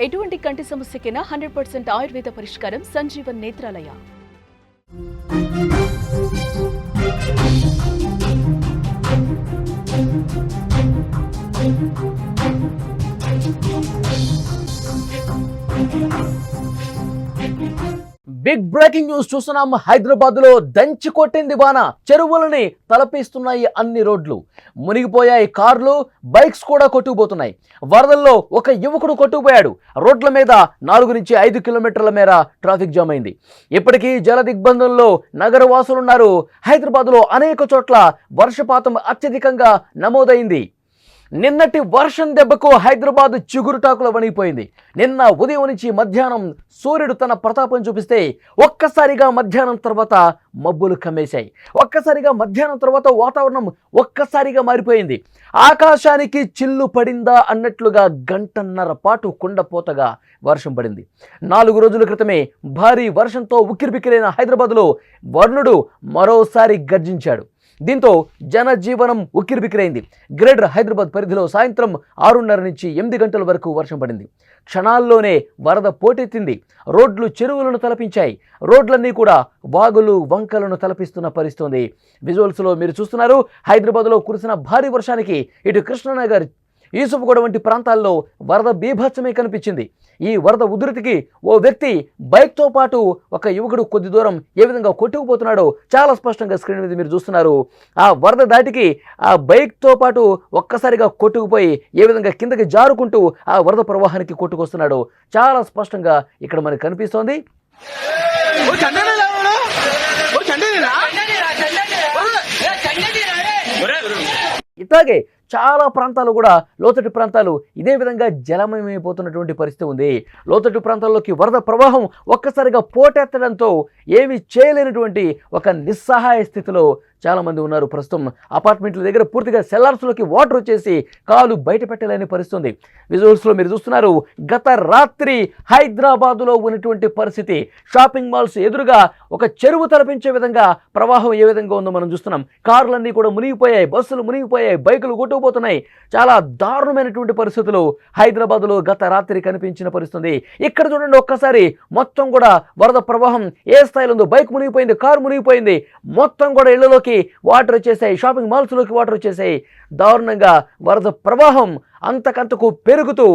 ఎటువంటి కంటి సమస్యకైనా 100% ఆయుర్వేద పరిష్కారం Sanjeevan Netralaya. Big breaking news చూస్తున్నాం. హైదరాబాద్ లో దంచి కొట్టింది వాన. చెరువులని తలపిస్తున్నాయి అన్ని రోడ్లు. మునిగిపోయాయి కార్లు, బైక్స్ కూడా కొట్టుకుపోతున్నాయి. వరదల్లో ఒక యువకుడు కొట్టుకుపోయాడు. రోడ్ల మీద 4 నుంచి 5 కిలోమీటర్ల మేర ట్రాఫిక్ జామ్ అయింది. ఇప్పటికీ జల దిగ్బంధంలో నగర వాసులున్నారు. హైదరాబాద్ లో అనేక చోట్ల వర్షపాతం అత్యధికంగా నమోదైంది. నిన్నటి వర్షం దెబ్బకు హైదరాబాద్ చిగురుటాకుల వణిగిపోయింది. నిన్న ఉదయం నుంచి మధ్యాహ్నం సూర్యుడు తన ప్రతాపం చూపిస్తే ఒక్కసారిగా మధ్యాహ్నం తర్వాత మబ్బులు కమ్మేశాయి. ఒక్కసారిగా మధ్యాహ్నం తర్వాత వాతావరణం ఒక్కసారిగా మారిపోయింది. ఆకాశానికి చిల్లు పడిందా అన్నట్లుగా గంటన్నర పాటు కుండపోతగా వర్షం పడింది. 4 రోజుల క్రితమే భారీ వర్షంతో ఉక్కిరిబిక్కిరైన హైదరాబాద్లో వరుణుడు మరోసారి గర్జించాడు. దీంతో జనజీవనం ఉక్కిరిబిక్కిరైంది. గ్రేటర్ హైదరాబాద్ పరిధిలో సాయంత్రం 6:30 నుంచి 8 గంటల వరకు వర్షం పడింది. క్షణాల్లోనే వరద పోటెత్తింది. రోడ్లు చెరువులను తలపించాయి. రోడ్లన్నీ కూడా వాగులు వంకలను తలపిస్తున్న పరిస్థితి. విజువల్స్లో మీరు చూస్తున్నారు. హైదరాబాద్లో కురిసిన భారీ వర్షానికి ఇటు కృష్ణానగర్, యూసుఫ్గూడ వంటి ప్రాంతాల్లో వరద బీభత్సమే కనిపించింది. ఈ వరద ఉధృతికి ఓ వ్యక్తి బైక్తో పాటు ఒక యువకుడు కొద్ది దూరం ఏ విధంగా కొట్టుకుపోతున్నాడో చాలా స్పష్టంగా స్క్రీన్ మీద మీరు చూస్తున్నారు. ఆ వరద దాటికి ఆ బైక్తో పాటు ఒక్కసారిగా కొట్టుకుపోయి ఏ విధంగా కిందకి జారుకుంటూ ఆ వరద ప్రవాహానికి కొట్టుకొస్తున్నాడో చాలా స్పష్టంగా ఇక్కడ మనకు కనిపిస్తోంది. ఇట్లాగే చాలా ప్రాంతాలు కూడా లోతట్టు ప్రాంతాలు ఇదే విధంగా జలమయమైపోతున్నటువంటి పరిస్థితి ఉంది. లోతట్టు ప్రాంతాల్లోకి వరద ప్రవాహం ఒక్కసారిగా పోటెత్తడంతో ఏమీ చేయలేనటువంటి ఒక నిస్సహాయ స్థితిలో చాలామంది ఉన్నారు. ప్రస్తుతం అపార్ట్మెంట్ల దగ్గర పూర్తిగా సెల్లార్స్లోకి వాటర్ వచ్చేసి కాలు బయట పెట్టలేని పరిస్థితి. విజువల్స్లో మీరు చూస్తున్నారు. గత రాత్రి హైదరాబాదులో ఉన్నటువంటి పరిస్థితి. షాపింగ్ మాల్స్ ఎదురుగా ఒక చెరువు తలపించే విధంగా ప్రవాహం ఏ విధంగా ఉందో మనం చూస్తున్నాం. కార్లన్నీ కూడా మునిగిపోయాయి, బస్సులు మునిగిపోయాయి, బైకులు కొట్టుకుపోతున్నాయి. చాలా దారుణమైనటువంటి పరిస్థితులు హైదరాబాద్లో గత రాత్రి కనిపించిన పరిస్థితి. ఇక్కడ చూడండి, ఒక్కసారి మొత్తం కూడా వరద ప్రవాహం ఏ స్థాయిలో ఉందో. బైక్ మునిగిపోయింది, కారు మునిగిపోయింది, మొత్తం కూడా ఇళ్లలోకి వాటర్ వచ్చేసాయి, షాపింగ్ మాల్స్లోకి వాటర్ వచ్చేసాయి. దారుణంగా వరద ప్రవాహం అంతకంతకు పెరుగుతూ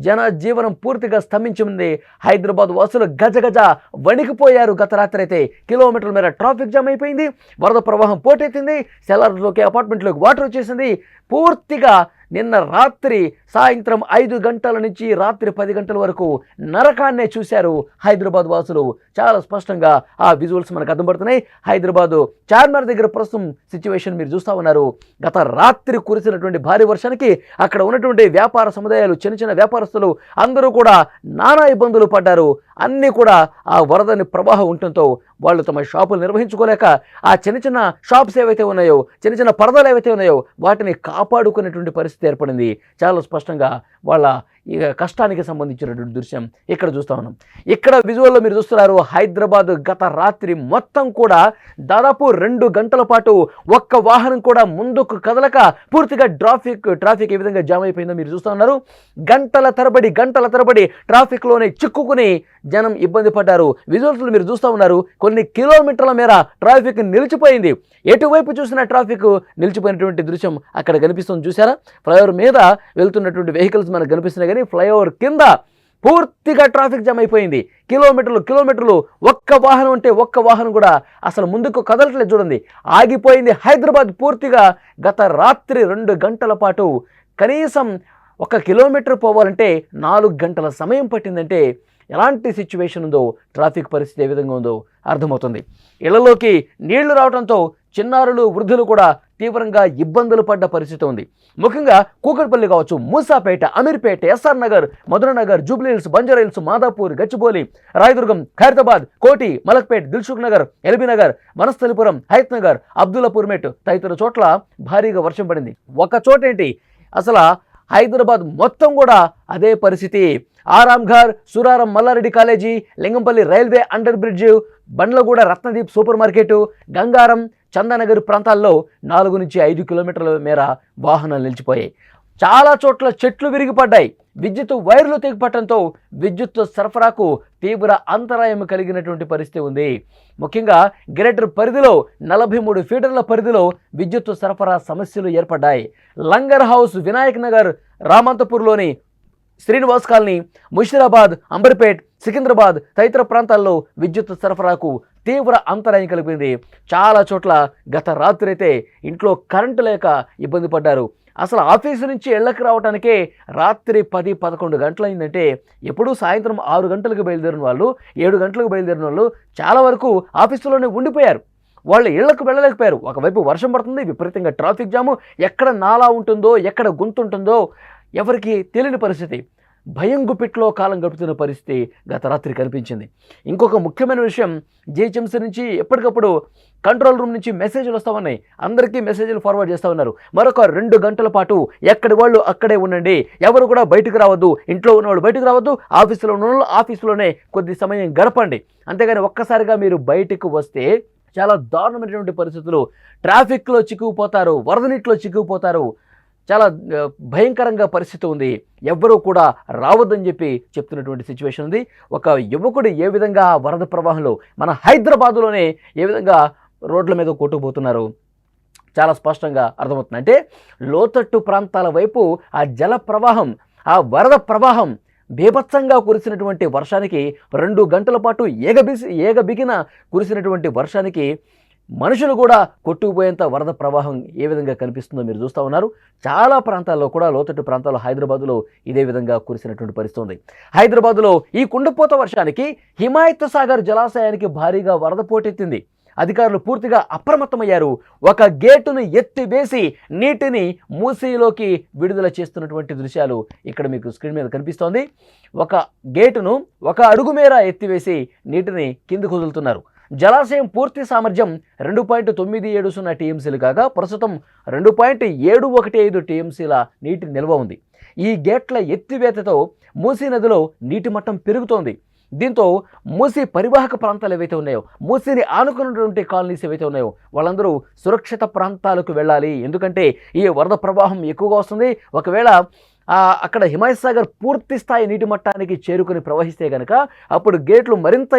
జనజీవనం పూర్తిగా స్తంభించింది. హైదరాబాద్ వాసులు గజగజ వణికిపోయారు. గత రాత్రి అయితే కిలోమీటర్ల మేర ట్రాఫిక్ జామ్ అయిపోయింది. వరద ప్రవాహం పోటెత్తింది. సెల్లార్లోకి, అపార్ట్మెంట్లోకి వాటర్ వచ్చేసింది. పూర్తిగా నిన్న రాత్రి సాయంత్రం 5 గంటల నుంచి రాత్రి 10 గంటల వరకు నరకాన్నే చూశారు హైదరాబాద్ వాసులు. చాలా స్పష్టంగా ఆ విజువల్స్ మనకు అర్థపడుతున్నాయి. హైదరాబాదు చార్మినార్ దగ్గర ప్రస్తుతం సిచ్యువేషన్ మీరు చూస్తూ ఉన్నారు. గత రాత్రి కురిసినటువంటి భారీ వర్షానికి అక్కడ ఉన్నటువంటి వ్యాపార సముదాయాలు, చిన్న చిన్న వ్యాపారస్తులు అందరూ కూడా నానా ఇబ్బందులు పడ్డారు. అన్నీ కూడా ఆ వరదని ప్రవాహం ఉండటంతో వాళ్ళు తమ షాపులు నిర్వహించుకోలేక ఆ చిన్న చిన్న షాప్స్ ఏవైతే ఉన్నాయో, చిన్న చిన్న పరదాలు ఏవైతే ఉన్నాయో వాటిని కాపాడుకునేటువంటి పరిస్థితి ఏర్పడింది. చాలా స్పష్టంగా వాళ్ళ ఇక కష్టానికి సంబంధించినటువంటి దృశ్యం ఇక్కడ చూస్తూ ఉన్నాం. ఇక్కడ విజువల్లో మీరు చూస్తున్నారు. హైదరాబాద్ గత రాత్రి మొత్తం కూడా దాదాపు 2 గంటల పాటు ఒక్క వాహనం కూడా ముందుకు కదలక పూర్తిగా ట్రాఫిక్ ఏ విధంగా జామ్ అయిపోయిందో మీరు చూస్తూ ఉన్నారు. గంటల తరబడి ట్రాఫిక్లోనే చిక్కుకుని జనం ఇబ్బంది పడ్డారు. విజువల్స్లో మీరు చూస్తూ ఉన్నారు. కొన్ని కిలోమీటర్ల మేర ట్రాఫిక్ నిలిచిపోయింది. ఎటువైపు చూసినా ట్రాఫిక్ నిలిచిపోయినటువంటి దృశ్యం అక్కడ కనిపిస్తుంది. చూసారా, ఫ్లైఓవర్ మీద వెళ్తున్నటువంటి వెహికల్స్ మనకు కనిపిస్తున్నాయి, కానీ ఫ్లైఓవర్ కింద పూర్తిగా ట్రాఫిక్ జామ్ అయిపోయింది. కిలోమీటర్లు ఒక్క వాహనం అంటే ఒక్క వాహనం కూడా అసలు ముందుకు కదలట్లేదు. చూడండి, ఆగిపోయింది హైదరాబాద్ పూర్తిగా. గత రాత్రి 2 గంటల పాటు కనీసం 1 కిలోమీటర్ పోవాలంటే 4 గంటల సమయం పట్టిందంటే ఎలాంటి సిచ్యువేషన్ ఉందో, ట్రాఫిక్ పరిస్థితి ఏ విధంగా ఉందో అర్థమవుతుంది. ఇళ్లలోకి నీళ్లు రావడంతో చిన్నారులు, వృద్ధులు కూడా తీవ్రంగా ఇబ్బందులు పడ్డ పరిస్థితి ఉంది. ముఖ్యంగా కూకట్పల్లి కావచ్చు, మూసాపేట, అమీర్పేట, ఎస్ఆర్ నగర్, మధురనగర్, జూబ్లీహిల్స్, బంజారాహిల్స్, మాదాపూర్, గచ్చిబౌలి, రాయదుర్గం, ఖైరతాబాద్, కోటి, మలక్పేట్, దిల్సుఖ్ నగర్, ఎల్బీ నగర్, వనస్థలిపురం, హయత్ నగర్, అబ్దుల్లాపూర్ మెట్ తదితర చోట్ల భారీగా వర్షం పడింది. ఒక చోట ఏంటి, అసలు హైదరాబాద్ మొత్తం కూడా అదే పరిస్థితి. Aramghar, Suraram Mallareddy college, Lingampally railway under bridge, Bandlaguda Ratnadeep super market, Gangaram, Chandanagar ప్రాంతాల్లో 4 నుంచి 5 కిలోమీటర్ల మేర వాహనాలు నిలిచిపోయాయి. చాలా చోట్ల చెట్లు విరిగిపడ్డాయి. విద్యుత్ వైర్లు తెగిపట్టడంతో విద్యుత్ సరఫరాకు తీవ్ర అంతరాయం కలిగినటువంటి పరిస్థితి ఉంది. ముఖ్యంగా గ్రేటర్ పరిధిలో 43 ఫీడర్ల పరిధిలో విద్యుత్ సరఫరా సమస్యలు ఏర్పడ్డాయి. లంగర్ హౌస్, వినాయక్ నగర్, రామంతపూర్లోని శ్రీనివాస్ కాలనీ, ముషిరాబాద్, అంబర్పేట్, సికింద్రాబాద్ తదితర ప్రాంతాల్లో విద్యుత్ సరఫరాకు తీవ్ర అంతరాయం కలిపింది. చాలా చోట్ల గత రాత్రి అయితే ఇంట్లో కరెంటు లేక ఇబ్బంది పడ్డారు. అసలు ఆఫీసు నుంచి ఇళ్లకు రావడానికే రాత్రి 10-11 గంటలైందంటే ఎప్పుడూ సాయంత్రం 6 గంటలకు బయలుదేరిన వాళ్ళు, 7 గంటలకు బయలుదేరిన వాళ్ళు చాలా వరకు ఆఫీసులోనే ఉండిపోయారు. వాళ్ళు ఇళ్లకు వెళ్ళలేకపోయారు. ఒకవైపు వర్షం పడుతుంది, విపరీతంగా ట్రాఫిక్ జాము, ఎక్కడ నాలా ఉంటుందో, ఎక్కడ గుంత ఉంటుందో ఎవరికి తెలియని పరిస్థితి. భయం గుప్పిట్లో కాలం గడుపుతున్న పరిస్థితి గత రాత్రి కనిపించింది. ఇంకొక ముఖ్యమైన విషయం, జిహెచ్ఎంసీ నుంచి ఎప్పటికప్పుడు కంట్రోల్ రూమ్ నుంచి మెసేజ్లు వస్తూ ఉన్నాయి. అందరికీ మెసేజ్లు ఫార్వర్డ్ చేస్తూ ఉన్నారు. మరొక 2 గంటల పాటు ఎక్కడి వాళ్ళు అక్కడే ఉండండి, ఎవరు కూడా బయటకు రావద్దు, ఇంట్లో ఉన్నవాళ్ళు బయటకు రావద్దు, ఆఫీసులో ఉన్న వాళ్ళు ఆఫీసులోనే కొద్ది సమయం గడపండి. అంతేగాని ఒక్కసారిగా మీరు బయటకు వస్తే చాలా దారుణమైనటువంటి పరిస్థితులు, ట్రాఫిక్లో చిక్కుకుపోతారు, వరద నీటిలో చిక్కుకుపోతారు. చాలా భయంకరంగా పరిస్థితి ఉంది. ఎవ్వరూ కూడా రావద్దని చెప్పి చెప్తున్నటువంటి సిచ్యువేషన్ ఉంది. ఒక యువకుడు ఏ విధంగా వరద ప్రవాహంలో మన హైదరాబాదులోనే ఏ విధంగా రోడ్ల మీద కొట్టుకుపోతున్నారు చాలా స్పష్టంగా అర్థమవుతుంది. అంటే లోతట్టు ప్రాంతాల వైపు ఆ జల ప్రవాహం, ఆ వరద ప్రవాహం బీభత్సంగా కురిసినటువంటి వర్షానికి 2 గంటల పాటు ఏగబిగిన కురిసినటువంటి వర్షానికి మనుషులు కూడా కొట్టుకుపోయేంత వరద ప్రవాహం ఏ విధంగా కనిపిస్తుందో మీరు చూస్తూ ఉన్నారు. చాలా ప్రాంతాల్లో కూడా లోతట్టు ప్రాంతాల్లో హైదరాబాదులో ఇదే విధంగా కురిసినటువంటి పరిస్థితి ఉంది. హైదరాబాదులో ఈ కుండపోత వర్షానికి హిమాయత్ సాగర్ జలాశయానికి భారీగా వరద పోటెత్తింది. అధికారులు పూర్తిగా అప్రమత్తమయ్యారు. ఒక గేటును ఎత్తివేసి నీటిని మూసీలోకి విడుదల చేస్తున్నటువంటి దృశ్యాలు ఇక్కడ మీకు స్క్రీన్ మీద కనిపిస్తోంది. ఒక గేటును 1 అడుగు మేర ఎత్తివేసి నీటిని కిందకు వదులుతున్నారు. జలాశయం పూర్తి సామర్థ్యం 2.970 టీఎంసీలు కాగా ప్రస్తుతం 2.715 టీఎంసీల నీటి నిల్వ ఉంది. ఈ గేట్ల ఎత్తివేతతో మూసీ నదిలో నీటి మట్టం పెరుగుతోంది. దీంతో మూసీ పరివాహక ప్రాంతాలు ఏవైతే ఉన్నాయో, మూసీని ఆనుకున్నటువంటి కాలనీస్ ఏవైతే ఉన్నాయో వాళ్ళందరూ సురక్షిత ప్రాంతాలకు వెళ్ళాలి. ఎందుకంటే ఈ వరద ప్రవాహం ఎక్కువగా వస్తుంది. ఒకవేళ అక్కడ హిమాయత్ సాగర్ పూర్తి స్థాయి నీటి మట్టానికి చేరుకుని ప్రవహిస్తే గనక, అప్పుడు గేట్లు మరింత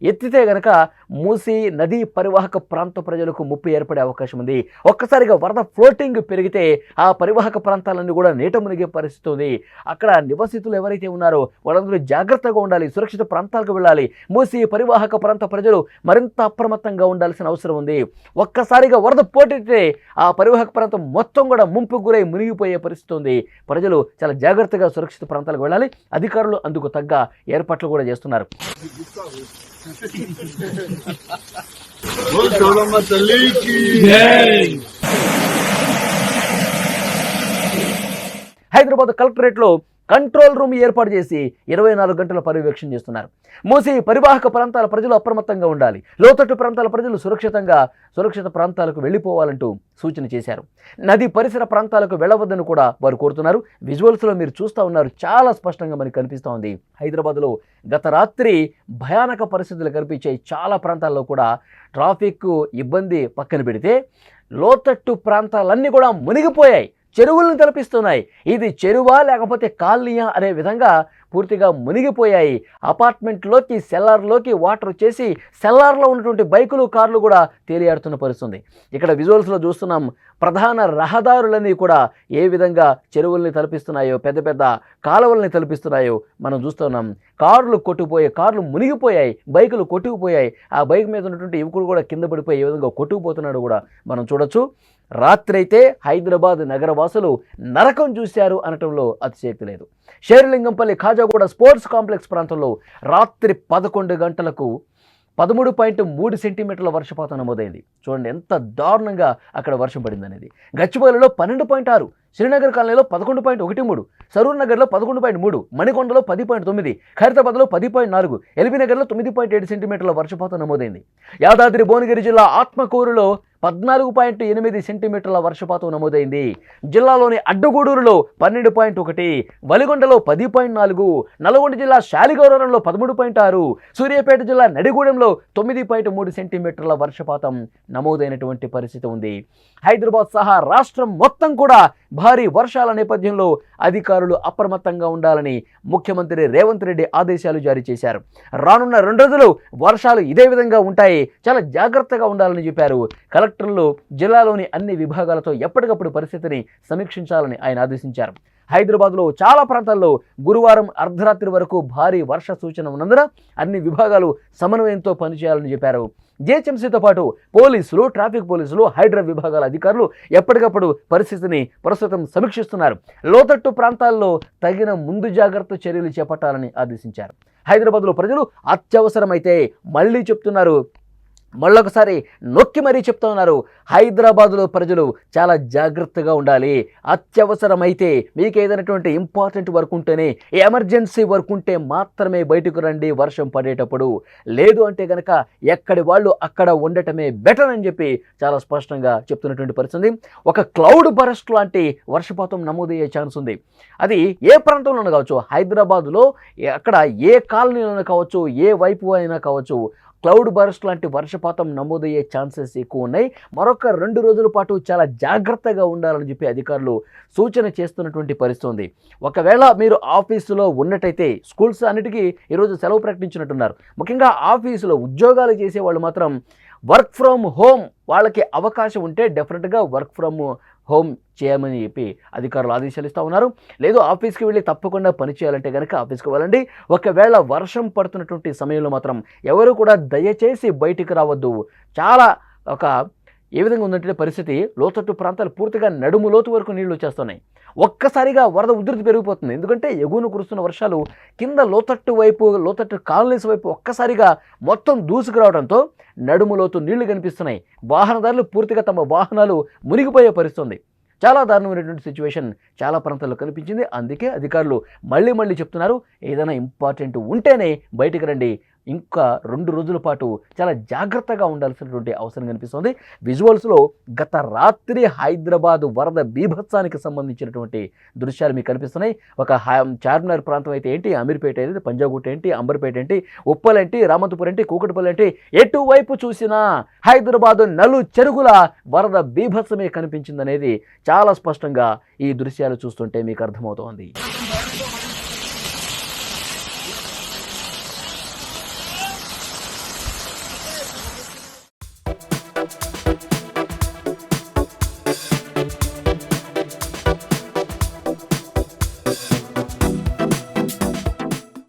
ఎత్తితే గనక మూసీ నదీ పరివాహక ప్రాంత ప్రజలకు ముప్పు ఏర్పడే అవకాశం ఉంది. ఒక్కసారిగా వరద ఫ్లోటింగ్ పెరిగితే ఆ పరివాహక ప్రాంతాలన్నీ కూడా నీట మునిగే పరిస్థితి ఉంది. అక్కడ నివాసితులు ఎవరైతే ఉన్నారో వాళ్ళందరూ జాగ్రత్తగా ఉండాలి, సురక్షిత ప్రాంతాలకు వెళ్ళాలి. మూసీ పరివాహక ప్రాంత ప్రజలు మరింత అప్రమత్తంగా ఉండాల్సిన అవసరం ఉంది. ఒక్కసారిగా వరద పోటెత్తితే ఆ పరివాహక ప్రాంతం మొత్తం కూడా ముంపుకు గురై మునిగిపోయే పరిస్థితి ఉంది. ప్రజలు చాలా జాగ్రత్తగా సురక్షిత ప్రాంతాలకు వెళ్ళాలి. అధికారులు అందుకు తగ్గ ఏర్పాట్లు కూడా చేస్తున్నారు. హైదరాబాద్ కలెక్టరేట్లో కంట్రోల్ రూమ్ ఏర్పాటు చేసి 24 గంటల పర్యవేక్షణ చేస్తున్నారు. మూసీ పరివాహక ప్రాంతాల ప్రజలు అప్రమత్తంగా ఉండాలి. లోతట్టు ప్రాంతాల ప్రజలు సురక్షిత ప్రాంతాలకు వెళ్ళిపోవాలంటూ సూచన చేశారు. నది పరిసర ప్రాంతాలకు వెళ్ళవద్దని కూడా వారు కోరుతున్నారు. విజువల్స్లో మీరు చూస్తూ ఉన్నారు, చాలా స్పష్టంగా మనకు కనిపిస్తూ ఉంది. హైదరాబాద్లో గత రాత్రి భయానక పరిస్థితులు కనిపించాయి. చాలా ప్రాంతాల్లో కూడా ట్రాఫిక్ ఇబ్బంది పక్కన పెడితే లోతట్టు ప్రాంతాలన్నీ కూడా మునిగిపోయాయి, చెరువులను తలపిస్తున్నాయి. ఇది చెరువా లేకపోతే కాలనీయా అనే విధంగా పూర్తిగా మునిగిపోయాయి. అపార్ట్మెంట్లోకి, సెల్లార్లోకి వాటర్ వచ్చేసి సెల్లార్లో ఉన్నటువంటి బైకులు, కార్లు కూడా తేలియాడుతున్న పరిస్థితుంది. ఇక్కడ విజువల్స్లో చూస్తున్నాం, ప్రధాన రహదారులన్నీ కూడా ఏ విధంగా చెరువుల్ని తలపిస్తున్నాయో, పెద్ద పెద్ద కాలువల్ని తలపిస్తున్నాయో మనం చూస్తున్నాం. కార్లు మునిగిపోయాయి, బైకులు కొట్టుకుపోయాయి. ఆ బైక్ మీద ఉన్నటువంటి యువకుడు కూడా కింద పడిపోయి ఏ విధంగా కొట్టుకుపోతున్నాడు కూడా మనం చూడొచ్చు. రాత్రి అయితే హైదరాబాద్ నగరవాసులు నరకం చూశారు అనటంలో అతిశయోక్తి లేదు. షేర్లింగంపల్లి ఖాజాగూడ స్పోర్ట్స్ కాంప్లెక్స్ ప్రాంతంలో రాత్రి 11 గంటలకు 13.3 సెంటీమీటర్ల వర్షపాతం నమోదైంది. చూడండి ఎంత దారుణంగా అక్కడ వర్షం పడింది అనేది. గచ్చిబౌలిలో 12.6, శ్రీనగర్ కాలనీలో 11.13, సరూర్ నగర్లో 11.3, మణికొండలో 10.9, ఖైరతాబాద్లో 10.4, ఎల్బీ నగర్లో 9.7 సెంటీమీటర్ల వర్షపాతం నమోదైంది. యాదాద్రి భువనగిరి జిల్లా ఆత్మకూరులో 14.8 సెంటీమీటర్ల వర్షపాతం నమోదైంది. జిల్లాలోని అడ్డగూడూరులో 12.1, వలిగొండలో 10.4, నల్గొండ జిల్లా శాలిగౌరవరంలో 13.6, సూర్యాపేట జిల్లా నడిగూడెంలో 9.3 సెంటీమీటర్ల వర్షపాతం నమోదైనటువంటి పరిస్థితి ఉంది. హైదరాబాద్ సహా రాష్ట్రం మొత్తం కూడా భారీ వర్షాల నేపథ్యంలో అధికారులు అప్రమత్తంగా ఉండాలని ముఖ్యమంత్రి రేవంత్ రెడ్డి ఆదేశాలు జారీ చేశారు. రానున్న 2 రోజులు వర్షాలు ఇదే విధంగా ఉంటాయి, చాలా జాగ్రత్తగా ఉండాలని చెప్పారు. కలెక్టర్లు జిల్లాలోని అన్ని విభాగాలతో ఎప్పటికప్పుడు పరిస్థితిని సమీక్షించాలని ఆయన ఆదేశించారు. హైదరాబాద్లో చాలా ప్రాంతాల్లో గురువారం అర్ధరాత్రి వరకు భారీ వర్ష సూచన ఉన్నందున అన్ని విభాగాలు సమన్వయంతో పనిచేయాలని చెప్పారు. జీహెచ్ఎంసీతో పాటు పోలీసులు, ట్రాఫిక్ పోలీసులు, హైడ్రా విభాగాల అధికారులు ఎప్పటికప్పుడు పరిస్థితిని ప్రస్తుతం సమీక్షిస్తున్నారు. లోతట్టు ప్రాంతాల్లో తగిన ముందు జాగ్రత్త చర్యలు చేపట్టాలని ఆదేశించారు. హైదరాబాద్లో ప్రజలు అత్యవసరమైతే, మళ్ళీ చెప్తున్నారు, మళ్ళొకసారి నొక్కి మరీ చెప్తా ఉన్నారు, హైదరాబాదులో ప్రజలు చాలా జాగ్రత్తగా ఉండాలి. అత్యవసరమైతే, మీకు ఏదైనటువంటి ఇంపార్టెంట్ వర్క్ ఉంటేనే, ఎమర్జెన్సీ వర్క్ ఉంటే మాత్రమే బయటకు రండి వర్షం పడేటప్పుడు. లేదు అంటే కనుక ఎక్కడి వాళ్ళు అక్కడ ఉండటమే బెటర్ అని చెప్పి చాలా స్పష్టంగా చెప్తున్నటువంటి పరిస్థితి. ఒక క్లౌడ్ బరస్ట్ లాంటి వర్షపాతం నమోదయ్యే ఛాన్స్ ఉంది. అది ఏ ప్రాంతంలోనూ కావచ్చు, హైదరాబాదులో అక్కడ ఏ కాలనీలోనూ కావచ్చు, ఏ వైపు అయినా కావచ్చు, క్లౌడ్ బరస్ట్ లాంటి వర్షపాతం నమోదయ్యే ఛాన్సెస్ ఎక్కువ ఉన్నాయి. మరొక 2 రోజుల పాటు చాలా జాగ్రత్తగా ఉండాలని చెప్పి అధికారులు సూచన చేస్తున్నటువంటి పరిస్థితి ఉంది. ఒకవేళ మీరు ఆఫీసులో ఉన్నట్టయితే, స్కూల్స్ అన్నిటికీ ఈరోజు సెలవు ప్రకటించినట్టున్నారు. ముఖ్యంగా ఆఫీసులో ఉద్యోగాలు చేసేవాళ్ళు మాత్రం వర్క్ ఫ్రమ్ హోమ్ వాళ్ళకి అవకాశం ఉంటే డెఫినెట్గా వర్క్ ఫ్రమ్ హోమ్ చేయమని చెప్పి అధికారులు ఆదేశాలు ఇస్తూ ఉన్నారు. లేదు ఆఫీస్కి వెళ్ళి తప్పకుండా పని చేయాలంటే కనుక ఆఫీస్కి వెళ్ళండి. ఒకవేళ వర్షం పడుతున్నటువంటి సమయంలో మాత్రం ఎవరు కూడా దయచేసి బయటికి రావద్దు. చాలా ఏ విధంగా ఉందంటే పరిస్థితి, లోతట్టు ప్రాంతాలు పూర్తిగా నడుము లోతు వరకు నీళ్లు వచ్చేస్తున్నాయి. ఒక్కసారిగా వరద ఉధృతి పెరిగిపోతుంది. ఎందుకంటే ఎగువను కురుస్తున్న వర్షాలు కింద లోతట్టు కాలనీస్ వైపు ఒక్కసారిగా మొత్తం దూసుకురావడంతో నడుము లోతు నీళ్లు కనిపిస్తున్నాయి. వాహనదారులు పూర్తిగా తమ వాహనాలు మునిగిపోయే పరిస్థితి. చాలా దారుణమైనటువంటి సిచ్యువేషన్ చాలా ప్రాంతాల్లో కనిపించింది. అందుకే అధికారులు మళ్ళీ చెప్తున్నారు, ఏదైనా ఇంపార్టెంట్ ఉంటేనే బయటికి రండి. ఇంకా 2 రోజుల పాటు చాలా జాగ్రత్తగా ఉండాల్సినటువంటి అవసరం కనిపిస్తుంది. విజువల్స్లో గత రాత్రి హైదరాబాద్ వరద బీభత్సానికి సంబంధించినటువంటి దృశ్యాలు మీకు కనిపిస్తున్నాయి. ఒక చార్మినార్ ప్రాంతం అయితే ఏంటి, అమీర్పేట ఏంటి, పంజాగుట్ట ఏంటి, అంబర్పేట ఏంటి, ఉప్పల్ ఏంటి, రామంతపూర్ ఏంటి, కూకట్పల్లి ఏంటి, ఎటువైపు చూసినా హైదరాబాద్ నలు చెరుగుల వరద బీభత్సమే కనిపించిందనేది చాలా స్పష్టంగా ఈ దృశ్యాలు చూస్తుంటే మీకు అర్థమవుతోంది.